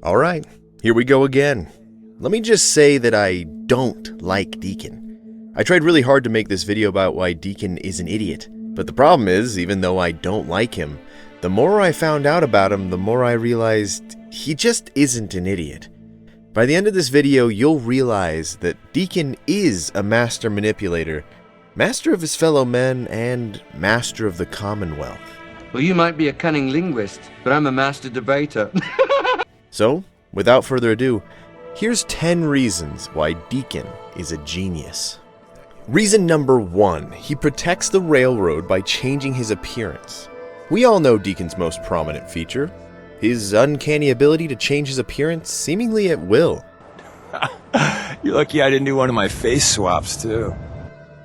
Alright, here we go again. Let me just say that I don't like Deacon. I tried really hard to make this video about why Deacon is an idiot. But the problem is, even though I don't like him, the more I found out about him, the more I realized he just isn't an idiot. By the end of this video, you'll realize that Deacon is a master manipulator, master of his fellow men, and master of the Commonwealth. Well, you might be a cunning linguist, but I'm a master debater. So, without further ado, here's 10 reasons why Deacon is a genius. Reason number 1, he protects the railroad by changing his appearance. We all know Deacon's most prominent feature, his uncanny ability to change his appearance seemingly at will. You're lucky I didn't do one of my face swaps too.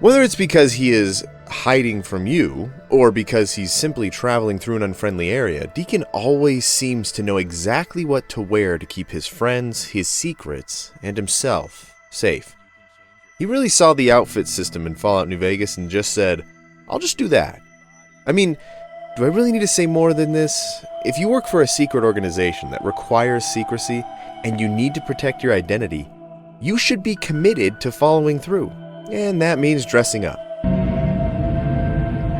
Whether it's because he is hiding from you, or because he's simply traveling through an unfriendly area, Deacon always seems to know exactly what to wear to keep his friends, his secrets, and himself safe. He really saw the outfit system in Fallout New Vegas and just said, I'll just do that. I mean, do I really need to say more than this? If you work for a secret organization that requires secrecy, and you need to protect your identity, you should be committed to following through. And that means dressing up.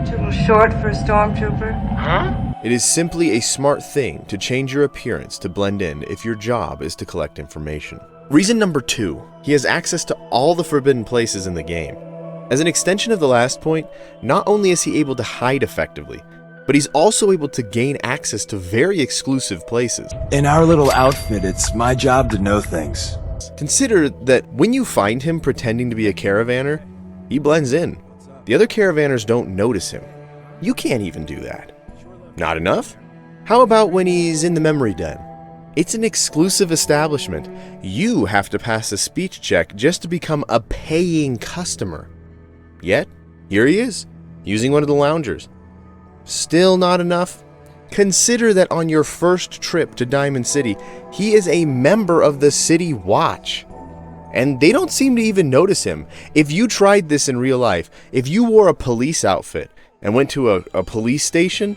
Too short for a stormtrooper? Huh? It is simply a smart thing to change your appearance to blend in if your job is to collect information. Reason number 2, he has access to all the forbidden places in the game. As an extension of the last point, not only is he able to hide effectively, but he's also able to gain access to very exclusive places. In our little outfit, it's my job to know things. Consider that when you find him pretending to be a caravaner, he blends in. The other caravanners don't notice him. You can't even do that. Not enough? How about when he's in the memory den? It's an exclusive establishment. You have to pass a speech check just to become a paying customer. Yet, here he is, using one of the loungers. Still not enough? Consider that on your first trip to Diamond City, he is a member of the City Watch. And they don't seem to even notice him. If you tried this in real life, if you wore a police outfit and went to a police station,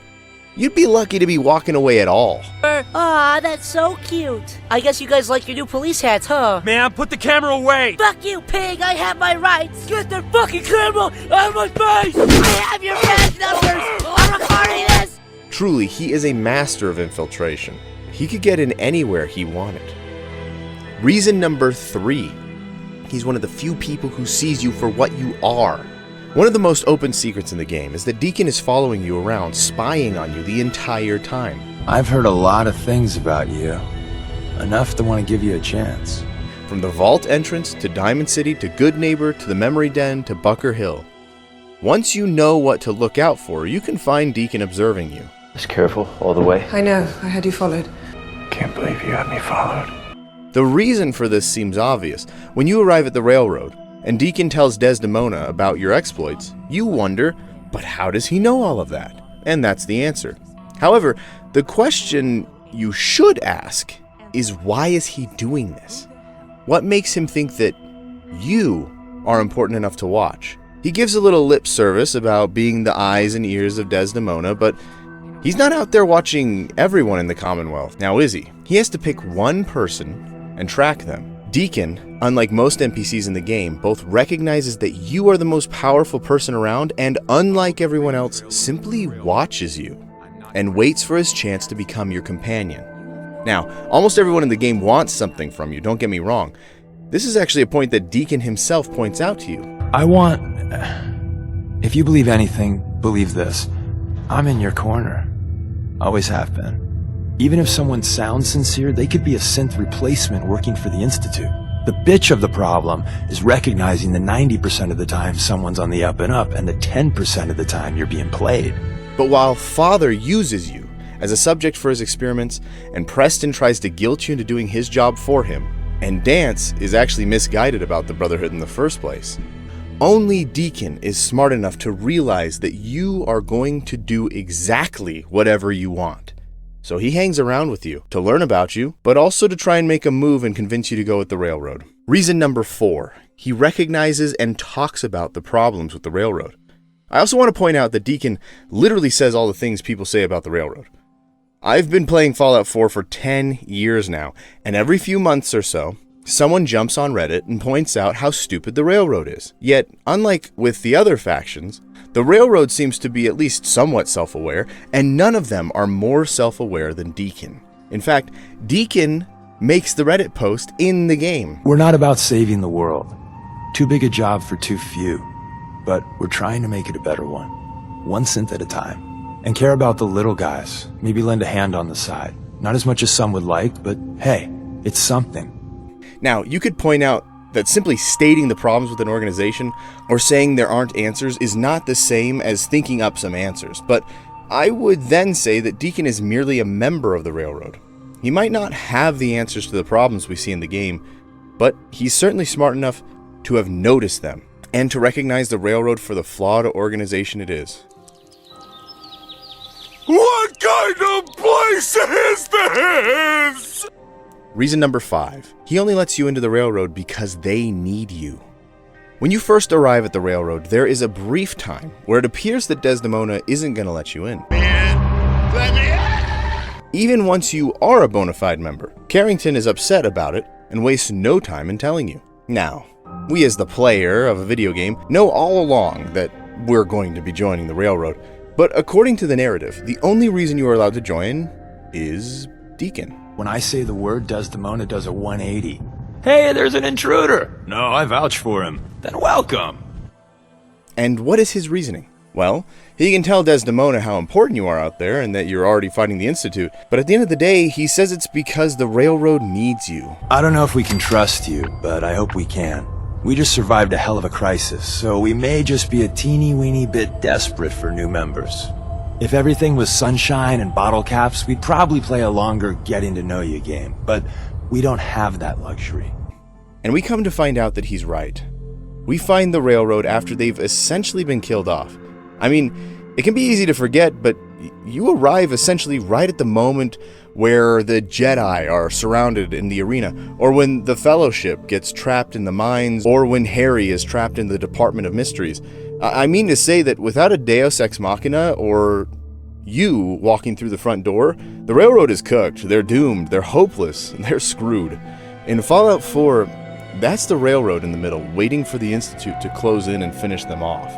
you'd be lucky to be walking away at all. Aw, that's so cute. I guess you guys like your new police hats, huh? Man, put the camera away! Fuck you, pig! I have my rights! Get the fucking camera out of my face! I have your badge numbers! I'm recording this! Truly, he is a master of infiltration. He could get in anywhere he wanted. Reason number 3. He's one of the few people who sees you for what you are. One of the most open secrets in the game is that Deacon is following you around, spying on you the entire time. I've heard a lot of things about you. Enough to want to give you a chance. From the vault entrance, to Diamond City, to Good Neighbor, to the Memory Den, to Bunker Hill. Once you know what to look out for, you can find Deacon observing you. Just careful all the way. I know. I had you followed. Can't believe you had me followed. The reason for this seems obvious. When you arrive at the railroad, and Deacon tells Desdemona about your exploits, you wonder, but how does he know all of that? And that's the answer. However, the question you should ask is, why is he doing this? What makes him think that you are important enough to watch? He gives a little lip service about being the eyes and ears of Desdemona, but he's not out there watching everyone in the Commonwealth, now is he? He has to pick one person and track them. Deacon, unlike most NPCs in the game, both recognizes that you are the most powerful person around and, unlike everyone else, simply watches you and waits for his chance to become your companion. Now, almost everyone in the game wants something from you, don't get me wrong. This is actually a point that Deacon himself points out to you. If you believe anything, believe this. I'm in your corner. Always have been. Even if someone sounds sincere, they could be a synth replacement working for the Institute. The bitch of the problem is recognizing the 90% of the time someone's on the up and up, and the 10% of the time you're being played. But while Father uses you as a subject for his experiments, and Preston tries to guilt you into doing his job for him, and Dance is actually misguided about the Brotherhood in the first place, only Deacon is smart enough to realize that you are going to do exactly whatever you want. So he hangs around with you to learn about you, but also to try and make a move and convince you to go with the railroad. Reason number 4, he recognizes and talks about the problems with the railroad. I also want to point out that Deacon literally says all the things people say about the railroad. I've been playing Fallout 4 for 10 years now, and every few months or so, someone jumps on Reddit and points out how stupid the Railroad is. Yet, unlike with the other factions, the Railroad seems to be at least somewhat self-aware, and none of them are more self-aware than Deacon. In fact, Deacon makes the Reddit post in the game. We're not about saving the world. Too big a job for too few. But we're trying to make it a better one. One synth at a time. And care about the little guys. Maybe lend a hand on the side. Not as much as some would like, but hey, it's something. Now, you could point out that simply stating the problems with an organization or saying there aren't answers is not the same as thinking up some answers, but I would then say that Deacon is merely a member of the Railroad. He might not have the answers to the problems we see in the game, but he's certainly smart enough to have noticed them and to recognize the Railroad for the flawed organization it is. What kind of place is this? Reason number 5. He only lets you into the Railroad because they need you. When you first arrive at the Railroad, there is a brief time where it appears that Desdemona isn't going to let you in. Even once you are a bona fide member, Carrington is upset about it and wastes no time in telling you. Now, we as the player of a video game know all along that we're going to be joining the Railroad, but according to the narrative, the only reason you are allowed to join is Deacon. When I say the word, Desdemona does a 180. Hey, there's an intruder! No, I vouch for him. Then welcome! And what is his reasoning? Well, he can tell Desdemona how important you are out there and that you're already fighting the Institute, but at the end of the day, he says it's because the Railroad needs you. I don't know if we can trust you, but I hope we can. We just survived a hell of a crisis, so we may just be a teeny-weeny bit desperate for new members. If everything was sunshine and bottle caps, we'd probably play a longer getting-to-know-you game, but we don't have that luxury. And we come to find out that he's right. We find the Railroad after they've essentially been killed off. I mean, it can be easy to forget, but you arrive essentially right at the moment where the Jedi are surrounded in the arena, or when the Fellowship gets trapped in the mines, or when Harry is trapped in the Department of Mysteries. I mean to say that without a Deus Ex Machina, or you walking through the front door, the Railroad is cooked, they're doomed, they're hopeless, they're screwed. In Fallout 4, that's the Railroad in the middle, waiting for the Institute to close in and finish them off.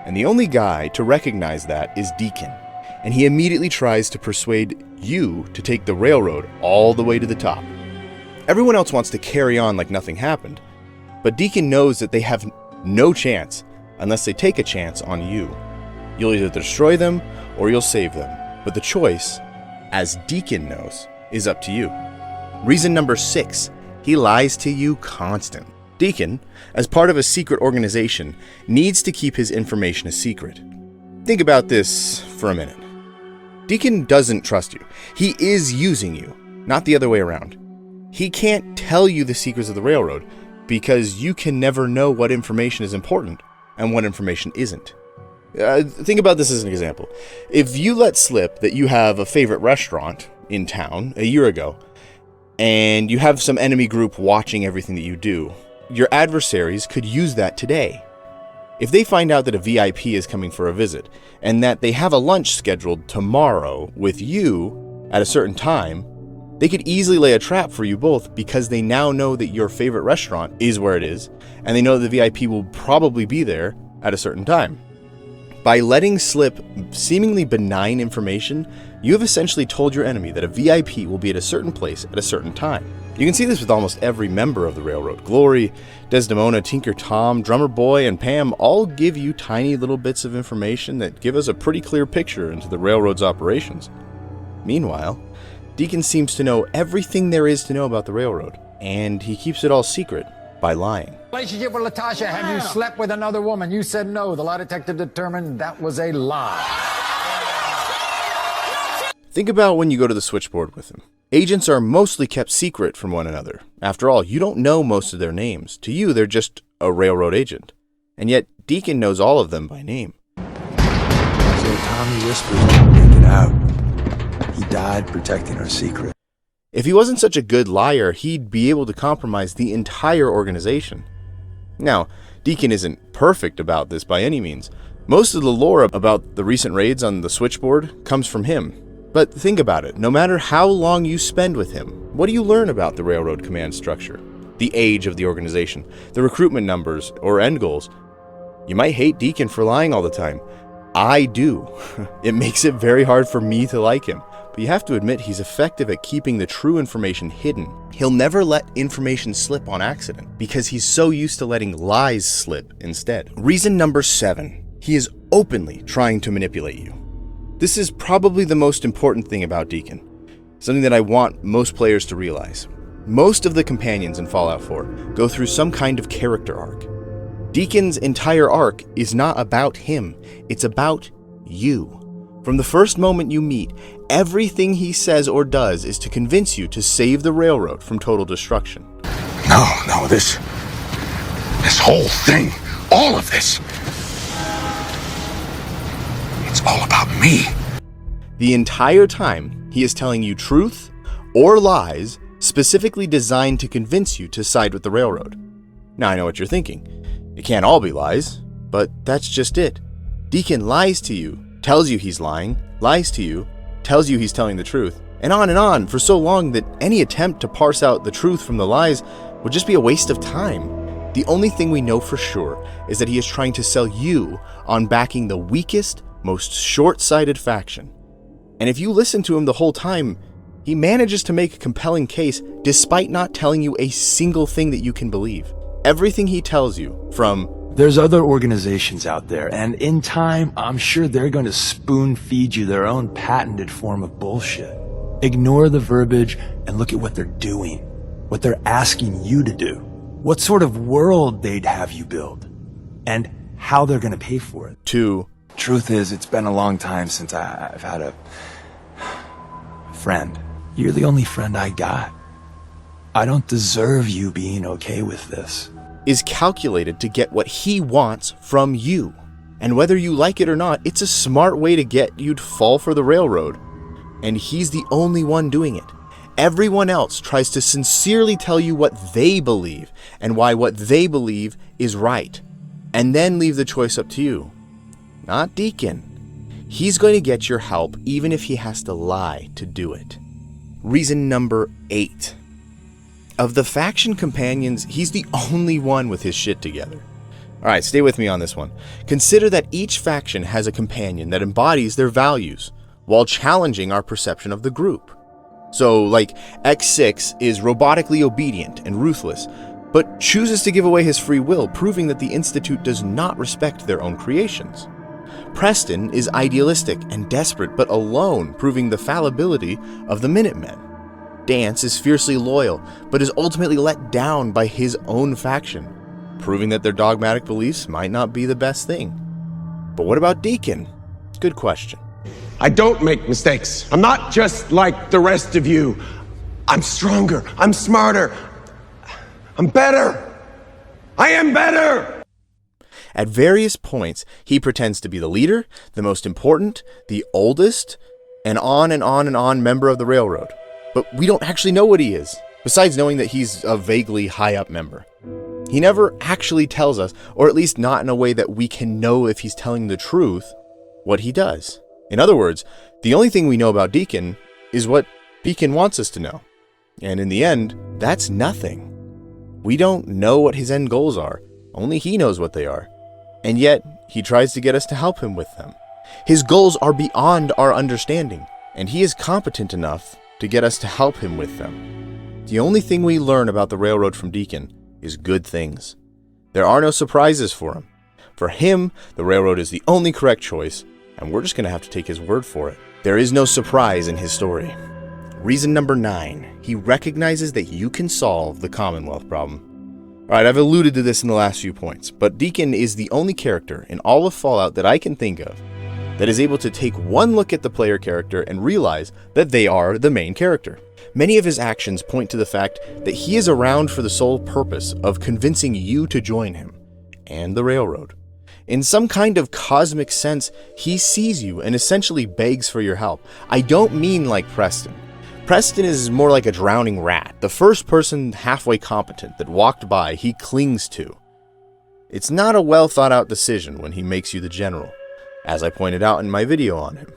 And the only guy to recognize that is Deacon, and he immediately tries to persuade you to take the Railroad all the way to the top. Everyone else wants to carry on like nothing happened, but Deacon knows that they have no chance unless they take a chance on you. You'll either destroy them or you'll save them, but the choice, as Deacon knows, is up to you. Reason number 6, he lies to you constantly. Deacon, as part of a secret organization, needs to keep his information a secret. Think about this for a minute. Deacon doesn't trust you. He is using you, not the other way around. He can't tell you the secrets of the Railroad because you can never know what information is important and what information isn't. Think about this as an example. If you let slip that you have a favorite restaurant in town a year ago, and you have some enemy group watching everything that you do, your adversaries could use that today. If they find out that a VIP is coming for a visit, and that they have a lunch scheduled tomorrow with you at a certain time, they could easily lay a trap for you both because they now know that your favorite restaurant is where it is, and they know the VIP will probably be there at a certain time. By letting slip seemingly benign information, you have essentially told your enemy that a VIP will be at a certain place at a certain time. You can see this with almost every member of the Railroad. Glory, Desdemona, Tinker Tom, Drummer Boy, and Pam all give you tiny little bits of information that give us a pretty clear picture into the Railroad's operations. Meanwhile, Deacon seems to know everything there is to know about the Railroad, and he keeps it all secret by lying. Relationship with Latasha, have you slept with another woman? You said no. The lie detector determined that was a lie. Think about when you go to the switchboard with him. Agents are mostly kept secret from one another. After all, you don't know most of their names. To you, they're just a Railroad agent. And yet, Deacon knows all of them by name. So Tommy Whispers didn't make it out. He died protecting our secret. If he wasn't such a good liar, he'd be able to compromise the entire organization. Now, Deacon isn't perfect about this by any means. Most of the lore about the recent raids on the switchboard comes from him. But think about it, no matter how long you spend with him, what do you learn about the Railroad command structure? The age of the organization, the recruitment numbers, or end goals? You might hate Deacon for lying all the time. I do. It makes it very hard for me to like him. But you have to admit he's effective at keeping the true information hidden. He'll never let information slip on accident because he's so used to letting lies slip instead. Reason number 7. He is openly trying to manipulate you. This is probably the most important thing about Deacon, something that I want most players to realize. Most of the companions in Fallout 4 go through some kind of character arc. Deacon's entire arc is not about him, it's about you. From the first moment you meet, everything he says or does is to convince you to save the Railroad from total destruction. No, this whole thing, all of this, it's all about me. The entire time, he is telling you truth or lies specifically designed to convince you to side with the Railroad. Now I know what you're thinking. It can't all be lies, but that's just it. Deacon lies to you, tells you he's lying, lies to you, tells you he's telling the truth, and on for so long that any attempt to parse out the truth from the lies would just be a waste of time. The only thing we know for sure is that he is trying to sell you on backing the weakest, most short-sighted faction. And if you listen to him the whole time, he manages to make a compelling case despite not telling you a single thing that you can believe. Everything he tells you, from There's other organizations out there, and in time, I'm sure they're going to spoon-feed you their own patented form of bullshit. Ignore the verbiage and look at what they're doing, what they're asking you to do, what sort of world they'd have you build, and how they're going to pay for it. to Truth is, it's been a long time since I've had a friend. You're the only friend I got. I don't deserve you being okay with this. is calculated to get what he wants from you. And whether you like it or not, it's a smart way to get you to fall for the Railroad. And he's the only one doing it. Everyone else tries to sincerely tell you what they believe and why what they believe is right, and then leave the choice up to you. Not Deacon. He's going to get your help even if he has to lie to do it. Reason number 8. Of the faction companions, he's the only one with his shit together. Alright, stay with me on this one. Consider that each faction has a companion that embodies their values, while challenging our perception of the group. So, like, X6 is robotically obedient and ruthless, but chooses to give away his free will, proving that the Institute does not respect their own creations. Preston is idealistic and desperate, but alone, proving the fallibility of the Minutemen. Dance is fiercely loyal, but is ultimately let down by his own faction, proving that their dogmatic beliefs might not be the best thing. But what about Deacon? Good question. I don't make mistakes. I'm not just like the rest of you. I'm stronger. I'm smarter. I'm better. I am better. At various points, he pretends to be the leader, the most important, the oldest, and on member of the Railroad. But we don't actually know what he is, besides knowing that he's a vaguely high-up member. He never actually tells us, or at least not in a way that we can know if he's telling the truth, what he does. In other words, the only thing we know about Deacon is what Deacon wants us to know. And in the end, that's nothing. We don't know what his end goals are, only he knows what they are. And yet, he tries to get us to help him with them. His goals are beyond our understanding, and he is competent enough to get us to help him with them. The only thing we learn about the Railroad from Deacon is good things. There are no surprises for him. For him, the Railroad is the only correct choice, and we're just going to have to take his word for it. There is no surprise in his story. Reason number 9, he recognizes that you can solve the Commonwealth problem. Alright, I've alluded to this in the last few points, but Deacon is the only character in all of Fallout that I can think of that is able to take one look at the player character and realize that they are the main character. Many of his actions point to the fact that he is around for the sole purpose of convincing you to join him, and the Railroad. In some kind of cosmic sense, he sees you and essentially begs for your help. I don't mean like Preston. Preston is more like a drowning rat, the first person halfway competent that walked by he clings to. It's not a well thought out decision when he makes you the general, as I pointed out in my video on him.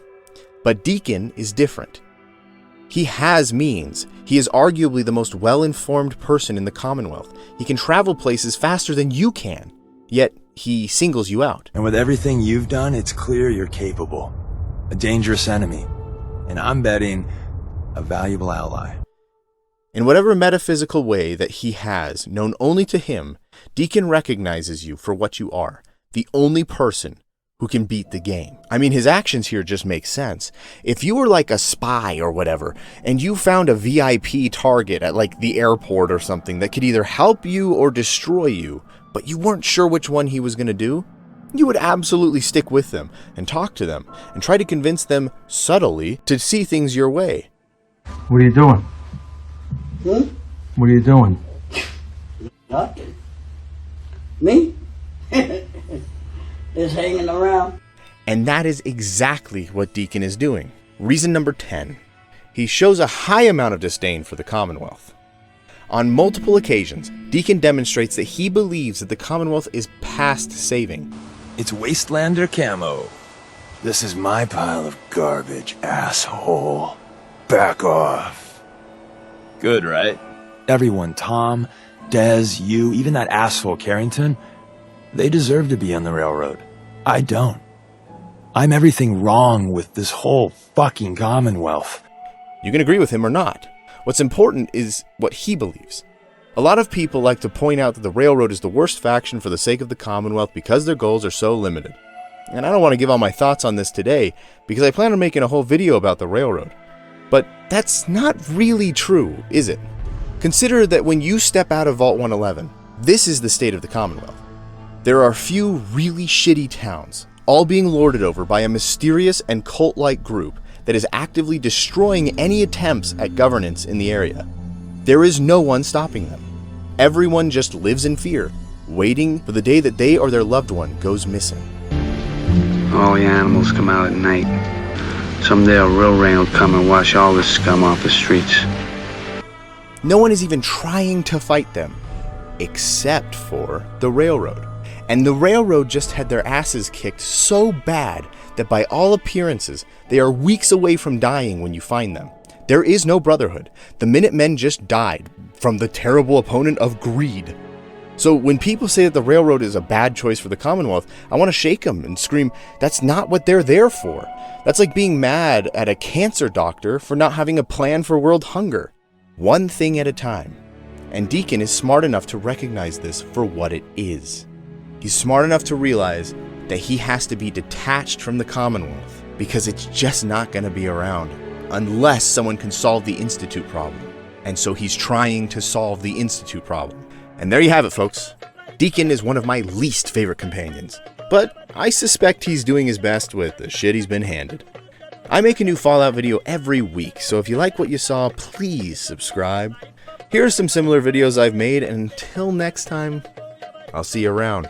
But Deacon is different. He has means. He is arguably the most well-informed person in the Commonwealth. He can travel places faster than you can, yet he singles you out. And with everything you've done, it's clear you're capable. A dangerous enemy. And I'm betting a valuable ally. In whatever metaphysical way that he has, known only to him, Deacon recognizes you for what you are, the only person who can beat the game. I mean, his actions here just make sense. If you were like a spy or whatever, and you found a VIP target at like the airport or something that could either help you or destroy you, but you weren't sure which one he was going to do, you would absolutely stick with them and talk to them and try to convince them subtly to see things your way. What are you doing? What are you doing? Nothing. Me? Just hanging around. And that is exactly what Deacon is doing. Reason number 10. He shows a high amount of disdain for the Commonwealth. On multiple occasions, Deacon demonstrates that he believes that the Commonwealth is past saving. It's Wastelander camo. This is my pile of garbage, asshole. Back off. Good, right? Everyone, Tom, Dez, you, even that asshole Carrington, they deserve to be on the railroad. I don't. I'm everything wrong with this whole fucking Commonwealth. You can agree with him or not. What's important is what he believes. A lot of people like to point out that the railroad is the worst faction for the sake of the Commonwealth because their goals are so limited. And I don't want to give all my thoughts on this today because I plan on making a whole video about the railroad. But that's not really true, is it? Consider that when you step out of Vault 111, this is the state of the Commonwealth. There are few really shitty towns, all being lorded over by a mysterious and cult-like group that is actively destroying any attempts at governance in the area. There is no one stopping them. Everyone just lives in fear, waiting for the day that they or their loved one goes missing. All the animals come out at night. Someday a real rain will come and wash all this scum off the streets. No one is even trying to fight them, except for the railroad. And the railroad just had their asses kicked so bad that by all appearances, they are weeks away from dying when you find them. There is no brotherhood. The Minutemen just died from the terrible opponent of greed. So when people say that the railroad is a bad choice for the Commonwealth, I want to shake them and scream, that's not what they're there for. That's like being mad at a cancer doctor for not having a plan for world hunger. One thing at a time. And Deacon is smart enough to recognize this for what it is. He's smart enough to realize that he has to be detached from the Commonwealth because it's just not going to be around unless someone can solve the Institute problem. And so he's trying to solve the Institute problem. And there you have it, folks. Deacon is one of my least favorite companions, but I suspect he's doing his best with the shit he's been handed. I make a new Fallout video every week, so if you like what you saw, please subscribe. Here are some similar videos I've made, and until next time, I'll see you around.